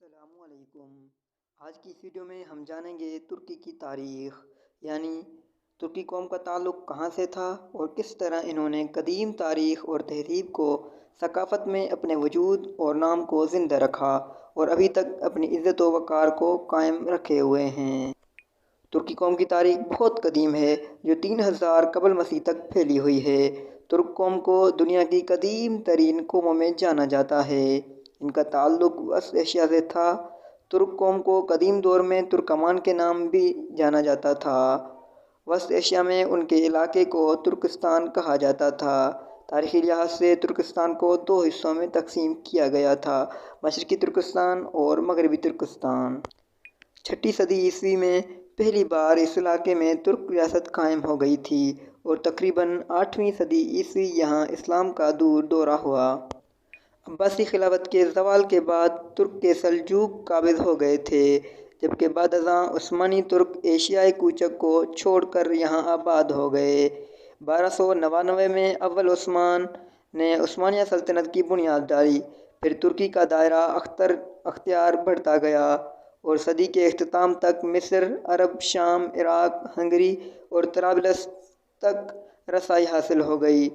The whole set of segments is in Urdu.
السلام علیکم۔ آج کی اس ویڈیو میں ہم جانیں گے ترکی کی تاریخ، یعنی ترکی قوم کا تعلق کہاں سے تھا اور کس طرح انہوں نے قدیم تاریخ اور تہذیب کو ثقافت میں اپنے وجود اور نام کو زندہ رکھا اور ابھی تک اپنی عزت و وقار کو قائم رکھے ہوئے ہیں۔ ترکی قوم کی تاریخ بہت قدیم ہے، جو 3000 قبل مسیح تک پھیلی ہوئی ہے۔ ترک قوم کو دنیا کی قدیم ترین قوموں میں جانا جاتا ہے۔ ان کا تعلق وسط ایشیا سے تھا۔ ترک قوم کو قدیم دور میں ترکمان کے نام بھی جانا جاتا تھا۔ وسط ایشیا میں ان کے علاقے کو ترکستان کہا جاتا تھا۔ تاریخی لحاظ سے ترکستان کو 2 حصوں میں تقسیم کیا گیا تھا: مشرقی ترکستان اور مغربی ترکستان۔ 6 صدی عیسوی میں پہلی بار اس علاقے میں ترک ریاست قائم ہو گئی تھی اور تقریباً 8ویں صدی عیسوی یہاں اسلام کا دورہ ہوا۔ عباسی خلافت کے زوال کے بعد ترک کے سلجوق قابض ہو گئے تھے، جبکہ بعد ازاں عثمانی ترک ایشیائے کوچک کو چھوڑ کر یہاں آباد ہو گئے۔ 1299 میں اول عثمان نے عثمانیہ سلطنت کی بنیاد ڈالی، پھر ترکی کا دائرہ اختیار بڑھتا گیا اور صدی کے اختتام تک مصر، عرب، شام، عراق، ہنگری اور طرابلس تک رسائی حاصل ہو گئی۔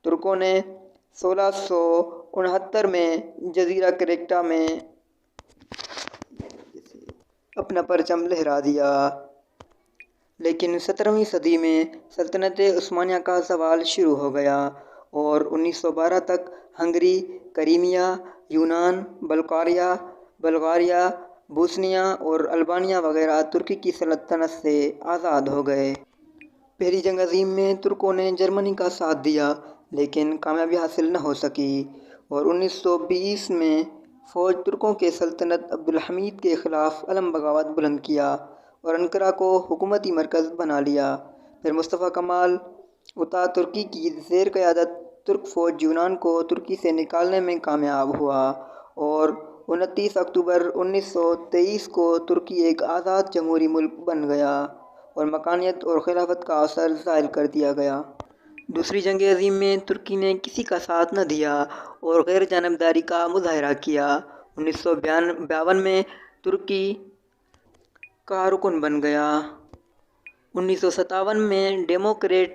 ترکوں نے 1669 میں جزیرہ کریٹا میں اپنا پرچم لہرا دیا، لیکن 17ویں صدی میں سلطنت عثمانیہ کا زوال شروع ہو گیا اور 1912 تک ہنگری، کریمیا، یونان، بلغاریہ، بوسنیا اور البانیہ وغیرہ ترکی کی سلطنت سے آزاد ہو گئے۔ پہلی جنگ عظیم میں ترکوں نے جرمنی کا ساتھ دیا، لیکن کامیابی حاصل نہ ہو سکی اور 1920 میں فوج ترکوں کے سلطنت عبدالحمید کے خلاف علم بغاوت بلند کیا اور انقرہ کو حکومتی مرکز بنا لیا۔ پھر مصطفی کمال اتا ترکی کی زیر قیادت ترک فوج یونان کو ترکی سے نکالنے میں کامیاب ہوا اور 29 اکتوبر 1923 کو ترکی ایک آزاد جمہوری ملک بن گیا اور مکانیت اور خلافت کا اثر زائل کر دیا گیا۔ دوسری جنگ عظیم میں ترکی نے کسی کا ساتھ نہ دیا اور غیر جانبداری کا مظاہرہ کیا۔ 1952 میں ترکی کا رکن بن گیا۔ 1957 میں ڈیموکریٹ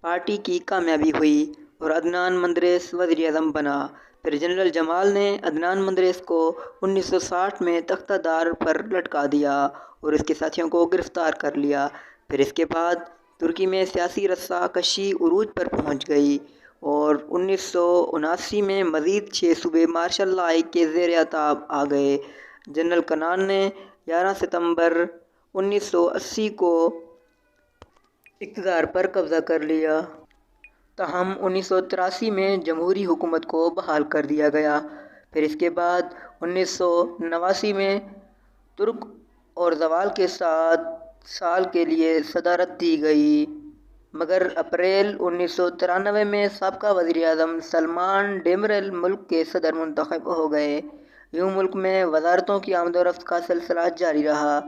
پارٹی کی کامیابی ہوئی اور عدنان مندریس وزیر اعظم بنا۔ پھر جنرل جمال نے عدنان مندریس کو 1960 میں تختہ دار پر لٹکا دیا اور اس کے ساتھیوں کو گرفتار کر لیا۔ پھر اس کے بعد ترکی میں سیاسی رسا کشی عروج پر پہنچ گئی اور 1979 میں مزید 6 صوبے مارشل لاء کے زیر التواء آ گئے۔ جنرل کنان نے 11 ستمبر 1980 کو اقتدار پر قبضہ کر لیا۔ تاہم 1983 میں جمہوری حکومت کو بحال کر دیا گیا۔ پھر اس کے بعد 1989 میں ترک اور زوال کے 7 سال کے لیے صدارت دی گئی، مگر اپریل 1993 میں سابقہ وزیر اعظم سلمان ڈیمیرل ملک کے صدر منتخب ہو گئے۔ یوں ملک میں وزارتوں کی آمد و رفت کا سلسلہ جاری رہا۔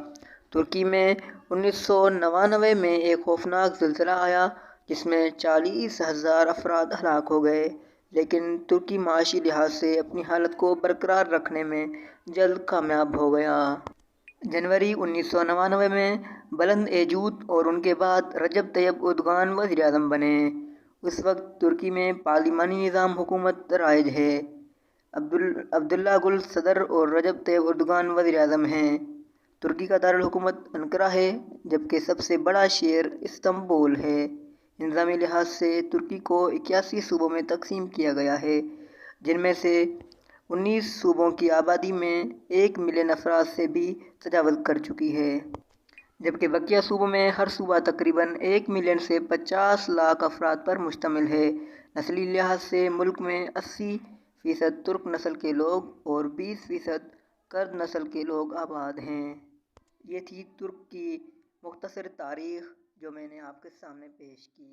ترکی میں 1999 میں ایک خوفناک زلزلہ آیا جس میں 40,000 افراد ہلاک ہو گئے، لیکن ترکی معاشی لحاظ سے اپنی حالت کو برقرار رکھنے میں جلد کامیاب ہو گیا۔ جنوری 1999 میں بلند ایجوت اور ان کے بعد رجب طیب اردوغان وزیر اعظم بنے۔ اس وقت ترکی میں پارلیمانی نظام حکومت رائج ہے۔ عبداللہ گل صدر اور رجب طیب اردوغان وزیر اعظم ہیں۔ ترکی کا دارالحکومت انقرہ ہے، جبکہ سب سے بڑا شہر استنبول ہے۔ انتظامی لحاظ سے ترکی کو 81 صوبوں میں تقسیم کیا گیا ہے، جن میں سے 19 صوبوں کی آبادی میں 1 ملین افراد سے بھی تجاوز کر چکی ہے، جبکہ بقیہ صوبوں میں ہر صوبہ تقریباً 1 ملین سے 50 لاکھ افراد پر مشتمل ہے۔ نسلی لحاظ سے ملک میں 80% ترک نسل کے لوگ اور 20% کرد نسل کے لوگ آباد ہیں۔ یہ تھی ترک کی مختصر تاریخ جو میں نے آپ کے سامنے پیش کی۔